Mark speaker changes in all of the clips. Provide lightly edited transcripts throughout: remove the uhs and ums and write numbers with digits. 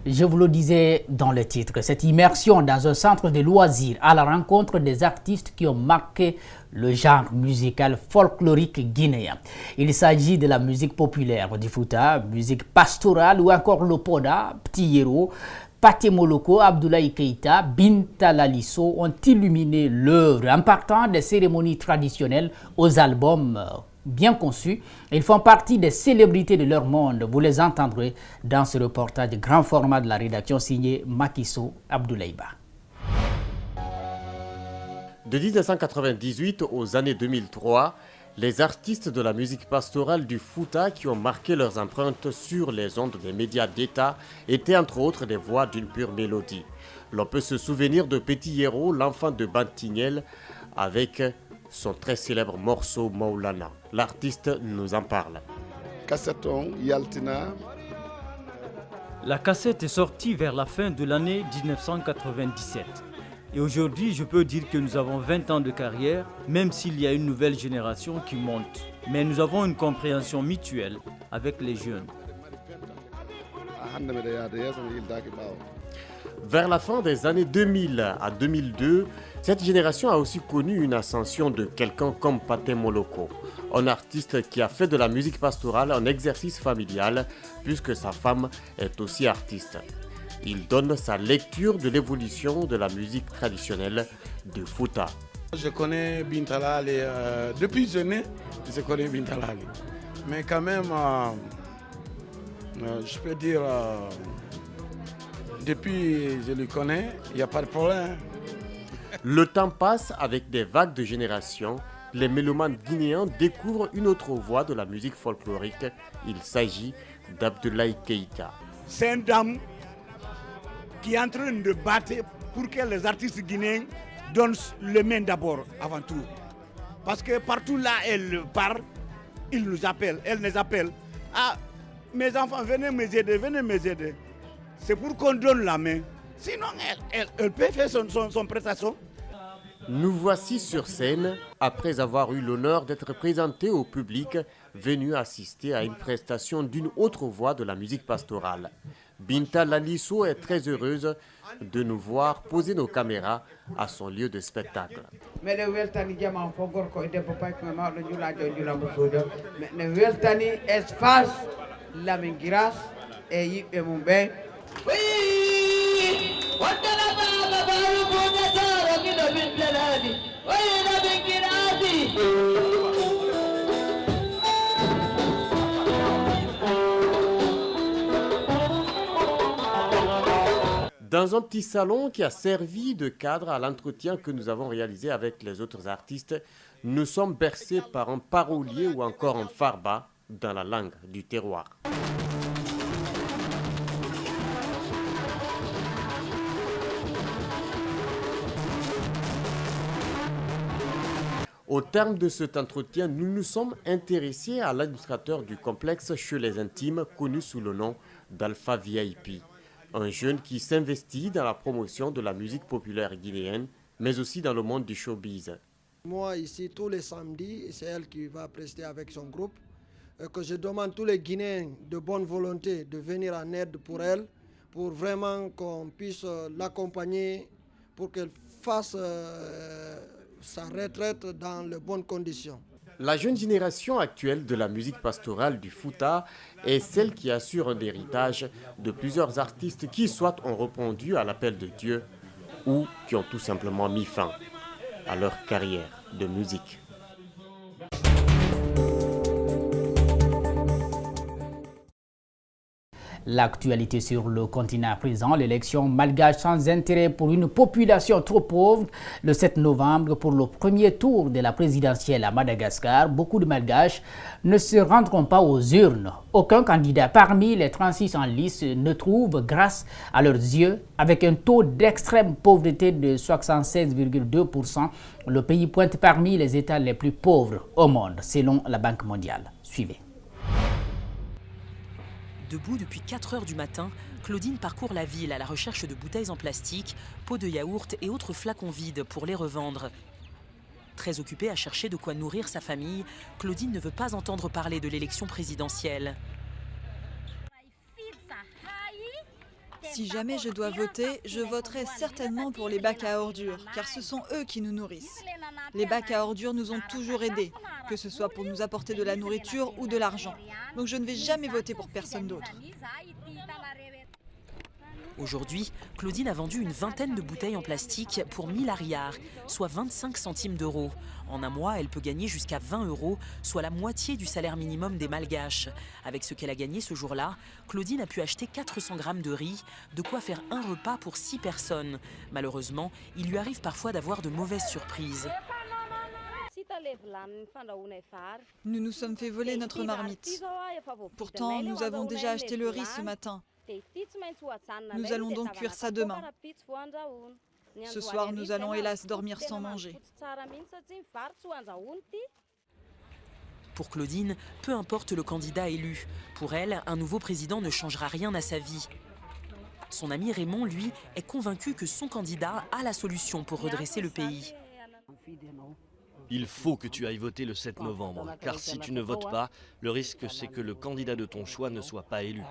Speaker 1: Je vous le disais dans le titre, cette immersion dans un centre de loisirs à la rencontre des artistes qui ont marqué le genre musical folklorique guinéen. Il s'agit de la musique populaire du Fouta, musique pastorale ou encore le Poda, Petit Yero, Pathé Moloko, Abdoulaye Keïta, Binta Lalisso ont illuminé l'œuvre en partant des cérémonies traditionnelles aux albums bien conçus. Ils font partie des célébrités de leur monde. Vous les entendrez dans ce reportage de grand format de la rédaction signé Makiso Abdoulaye.
Speaker 2: De 1998 aux années 2003, les artistes de la musique pastorale du Fouta qui ont marqué leurs empreintes sur les ondes des médias d'État étaient entre autres des voix d'une pure mélodie. L'on peut se souvenir de Petit Yero, l'enfant de Bantignel, avec son très célèbre morceau Maulana. L'artiste nous en parle.
Speaker 3: La cassette est sortie vers la fin de l'année 1997. Et aujourd'hui, je peux dire que nous avons 20 ans de carrière, même s'il y a une nouvelle génération qui monte. Mais nous avons une compréhension mutuelle avec les jeunes.
Speaker 2: Vers la fin des années 2000 à 2002, cette génération a aussi connu une ascension de quelqu'un comme Pathé Moloko, un artiste qui a fait de la musique pastorale un exercice familial puisque sa femme est aussi artiste. Il donne sa lecture de l'évolution de la musique traditionnelle du Fouta.
Speaker 4: Je connais Binta Lali, depuis jeune, je connais Binta Lali. Mais quand même, je peux dire, depuis je le connais, il n'y a pas de problème.
Speaker 2: Le temps passe avec des vagues de générations. Les mélomanes guinéens découvrent une autre voix de la musique folklorique. Il s'agit d'Abdoulaye Keïta.
Speaker 5: C'est une dame qui est en train de battre pour que les artistes guinéens donnent le main d'abord, avant tout. Parce que partout là, elle part, ils nous appellent, elle nous appelle. Ah, mes enfants, venez m'aider, venez m'aider. C'est pour qu'on donne la main. Sinon, elle peut faire son prestation.
Speaker 2: Nous voici sur scène, après avoir eu l'honneur d'être présentés au public venu assister à une prestation d'une autre voix de la musique pastorale. Binta Lalisso est très heureuse de nous voir poser nos caméras à son lieu de spectacle. Dans un petit salon qui a servi de cadre à l'entretien que nous avons réalisé avec les autres artistes, nous sommes bercés par un parolier ou encore un farba dans la langue du terroir. Au terme de cet entretien, nous nous sommes intéressés à l'administrateur du complexe Chez les Intimes, connu sous le nom d'Alpha VIP. Un jeune qui s'investit dans la promotion de la musique populaire guinéenne, mais aussi dans le monde du showbiz.
Speaker 6: Moi, ici, tous les samedis, c'est elle qui va prester avec son groupe. Que je demande tous les Guinéens de bonne volonté de venir en aide pour elle, pour vraiment qu'on puisse l'accompagner, pour qu'elle fasse sa retraite dans de bonnes conditions.
Speaker 2: La jeune génération actuelle de la musique pastorale du Fouta est celle qui assure un héritage de plusieurs artistes qui soit ont répondu à l'appel de Dieu ou qui ont tout simplement mis fin à leur carrière de musique.
Speaker 1: L'actualité sur le continent à présent, l'élection malgache sans intérêt pour une population trop pauvre. Le 7 novembre, pour le premier tour de la présidentielle à Madagascar, beaucoup de malgaches ne se rendront pas aux urnes. Aucun candidat parmi les 36 en lice ne trouve grâce à leurs yeux. Avec un taux d'extrême pauvreté de 76,2%, le pays pointe parmi les États les plus pauvres au monde, selon la Banque mondiale. Suivez.
Speaker 7: Debout depuis 4 heures du matin, Claudine parcourt la ville à la recherche de bouteilles en plastique, pots de yaourt et autres flacons vides pour les revendre. Très occupée à chercher de quoi nourrir sa famille, Claudine ne veut pas entendre parler de l'élection présidentielle.
Speaker 8: Si jamais je dois voter, je voterai certainement pour les bacs à ordures, car ce sont eux qui nous nourrissent. Les bacs à ordures nous ont toujours aidés, que ce soit pour nous apporter de la nourriture ou de l'argent. Donc je ne vais jamais voter pour personne d'autre.
Speaker 7: Aujourd'hui, Claudine a vendu une vingtaine de bouteilles en plastique pour 1000 ariars, soit 25 centimes d'euros. En un mois, elle peut gagner jusqu'à 20 euros, soit la moitié du salaire minimum des Malgaches. Avec ce qu'elle a gagné ce jour-là, Claudine a pu acheter 400 grammes de riz, de quoi faire un repas pour 6 personnes. Malheureusement, il lui arrive parfois d'avoir de mauvaises surprises.
Speaker 8: Nous nous sommes fait voler notre marmite. Pourtant, nous avons déjà acheté le riz ce matin. Nous allons donc cuire ça demain. Ce soir, nous allons hélas dormir sans manger.
Speaker 7: Pour Claudine, peu importe le candidat élu. Pour elle, un nouveau président ne changera rien à sa vie. Son ami Raymond, lui, est convaincu que son candidat a la solution pour redresser le pays.
Speaker 9: Il faut que tu ailles voter le 7 novembre, car si tu ne votes pas, le risque c'est que le candidat de ton choix ne soit pas élu.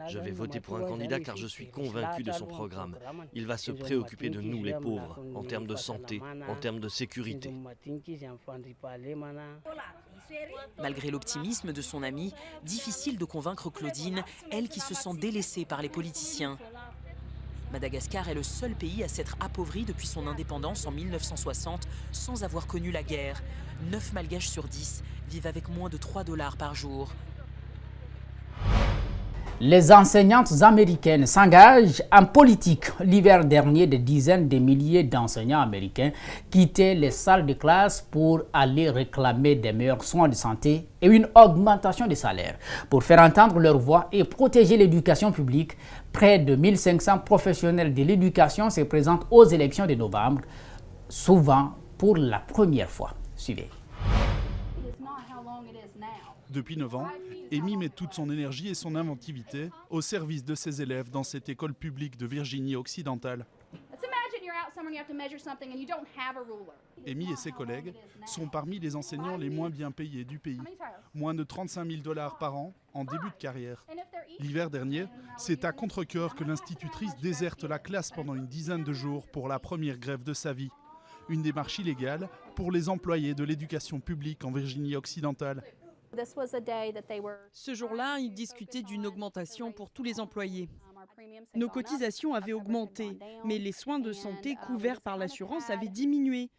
Speaker 9: Je vais voter pour un candidat car je suis convaincu de son programme. Il va se préoccuper de nous les pauvres, en termes de santé, en termes de sécurité.
Speaker 7: Malgré l'optimisme de son ami, difficile de convaincre Claudine, elle qui se sent délaissée par les politiciens. Madagascar est le seul pays à s'être appauvri depuis son indépendance en 1960 sans avoir connu la guerre. 9 Malgaches sur 10 vivent avec moins de 3 $ par jour.
Speaker 1: Les enseignantes américaines s'engagent en politique. L'hiver dernier, des dizaines de milliers d'enseignants américains quittaient les salles de classe pour aller réclamer des meilleurs soins de santé et une augmentation des salaires. Pour faire entendre leur voix et protéger l'éducation publique, près de 1500 professionnels de l'éducation se présentent aux élections de novembre, souvent pour la première fois. Suivez.
Speaker 10: Depuis 9 ans, Amy met toute son énergie et son inventivité au service de ses élèves dans cette école publique de Virginie occidentale. Amy et ses collègues sont parmi les enseignants les moins bien payés du pays. Moins de 35 000 $ par an en début de carrière. L'hiver dernier, c'est à contre-cœur que l'institutrice déserte la classe pendant une dizaine de jours pour la première grève de sa vie. Une démarche illégale pour les employés de l'éducation publique en Virginie occidentale.
Speaker 11: Ce jour-là, ils discutaient d'une augmentation pour tous les employés. Nos cotisations avaient augmenté, mais les soins de santé couverts par l'assurance avaient diminué.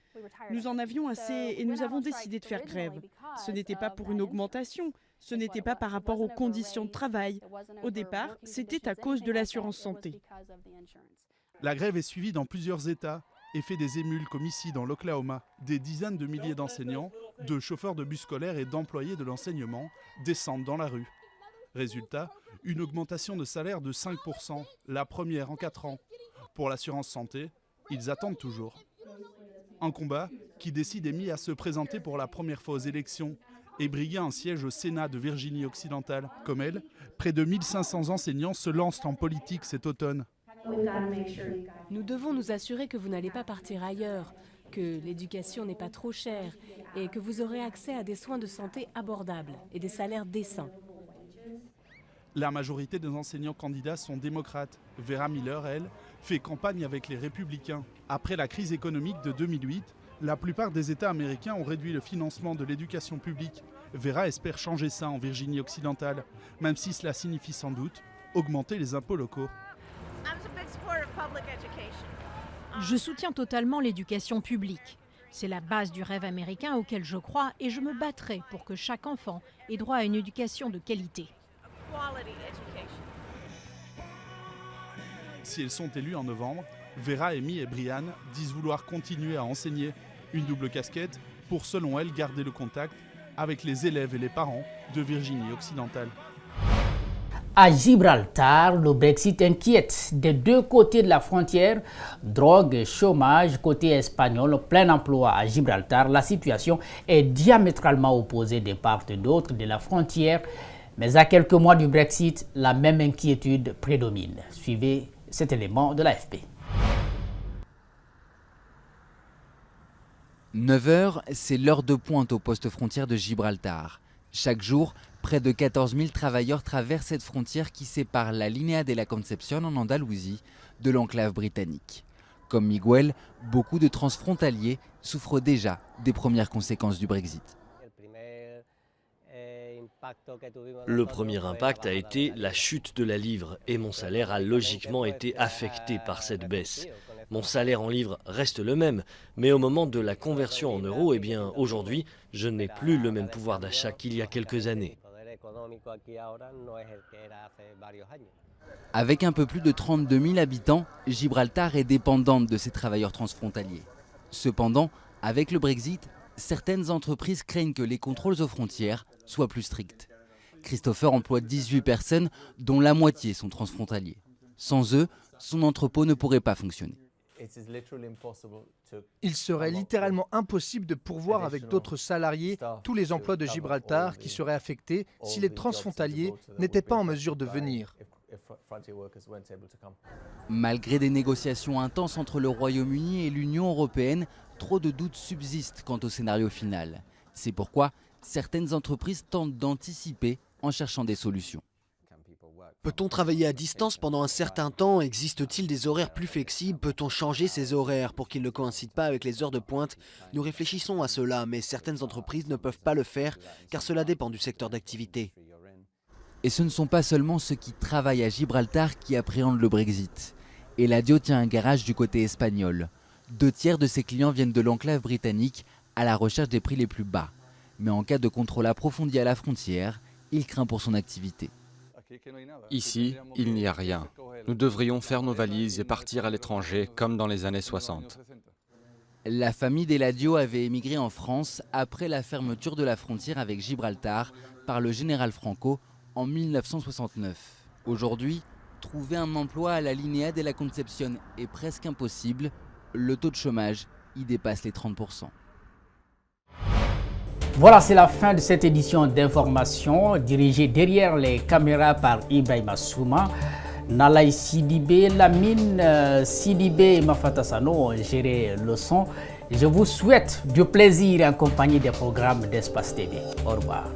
Speaker 11: Nous en avions assez et nous avons décidé de faire grève. Ce n'était pas pour une augmentation, ce n'était pas par rapport aux conditions de travail. Au départ, c'était à cause de l'assurance santé.
Speaker 10: La grève est suivie dans plusieurs États et fait des émules comme ici dans l'Oklahoma. Des dizaines de milliers d'enseignants, de chauffeurs de bus scolaires et d'employés de l'enseignement descendent dans la rue. Résultat, une augmentation de salaire de 5%, la première en 4 ans. Pour l'assurance santé, ils attendent toujours. Un combat qui décide Amy à se présenter pour la première fois aux élections et briguer un siège au Sénat de Virginie occidentale. Comme elle, près de 1500 enseignants se lancent en politique cet automne.
Speaker 12: Nous devons nous assurer que vous n'allez pas partir ailleurs, que l'éducation n'est pas trop chère et que vous aurez accès à des soins de santé abordables et des salaires décents.
Speaker 10: La majorité des enseignants candidats sont démocrates. Vera Miller, elle, fait campagne avec les républicains. Après la crise économique de 2008, la plupart des États américains ont réduit le financement de l'éducation publique. Vera espère changer ça en Virginie occidentale, même si cela signifie sans doute augmenter les impôts locaux.
Speaker 13: Je soutiens totalement l'éducation publique. C'est la base du rêve américain auquel je crois et je me battrai pour que chaque enfant ait droit à une éducation de qualité.
Speaker 10: Si elles sont élues en novembre, Vera, Amy et Brian disent vouloir continuer à enseigner. Une double casquette pour, selon elles, garder le contact avec les élèves et les parents de Virginie occidentale.
Speaker 1: À Gibraltar, le Brexit inquiète. Des deux côtés de la frontière, drogue, chômage, côté espagnol, plein emploi à Gibraltar, la situation est diamétralement opposée de part et d'autre de la frontière. Mais à quelques mois du Brexit, la même inquiétude prédomine. Suivez cet élément de l'AFP.
Speaker 14: 9 h, c'est l'heure de pointe au poste frontière de Gibraltar. Chaque jour, Près de 14 000 travailleurs traversent cette frontière qui sépare la Línea de la Concepción en Andalousie de l'enclave britannique. Comme Miguel, beaucoup de transfrontaliers souffrent déjà des premières conséquences du Brexit.
Speaker 9: Le premier impact a été la chute de la livre et mon salaire a logiquement été affecté par cette baisse. Mon salaire en livres reste le même, mais au moment de la conversion en euros, eh bien aujourd'hui, je n'ai plus le même pouvoir d'achat qu'il y a quelques années.
Speaker 14: Avec un peu plus de 32 000 habitants, Gibraltar est dépendante de ses travailleurs transfrontaliers. Cependant, avec le Brexit, certaines entreprises craignent que les contrôles aux frontières soient plus stricts. Christopher emploie 18 personnes, dont la moitié sont transfrontaliers. Sans eux, son entrepôt ne pourrait pas fonctionner.
Speaker 15: Il serait littéralement impossible de pourvoir avec d'autres salariés tous les emplois de Gibraltar qui seraient affectés si les transfrontaliers n'étaient pas en mesure de venir.
Speaker 14: Malgré des négociations intenses entre le Royaume-Uni et l'Union européenne, trop de doutes subsistent quant au scénario final. C'est pourquoi certaines entreprises tentent d'anticiper en cherchant des solutions.
Speaker 16: Peut-on travailler à distance pendant un certain temps? Existe-t-il des horaires plus flexibles? Peut-on changer ces horaires pour qu'ils ne coïncident pas avec les heures de pointe? Nous réfléchissons à cela, mais certaines entreprises ne peuvent pas le faire car cela dépend du secteur d'activité.
Speaker 14: Et ce ne sont pas seulement ceux qui travaillent à Gibraltar qui appréhendent le Brexit. Eladio tient un garage du côté espagnol. 2 tiers de ses clients viennent de l'enclave britannique à la recherche des prix les plus bas. Mais en cas de contrôle approfondi à la frontière, il craint pour son activité.
Speaker 17: Ici, il n'y a rien. Nous devrions faire nos valises et partir à l'étranger comme dans les années 60.
Speaker 14: La famille d'Eladio avait émigré en France après la fermeture de la frontière avec Gibraltar par le général Franco en 1969. Aujourd'hui, trouver un emploi à la Línea de la Concepción est presque impossible. Le taux de chômage y dépasse les 30%.
Speaker 1: Voilà, c'est la fin de cette édition d'information dirigée derrière les caméras par Ibrahima Souma. Nalaï Sidibé, Lamine Sidibé et Mafata Sano ont géré le son. Je vous souhaite du plaisir en compagnie des programmes d'Espace TV. Au revoir.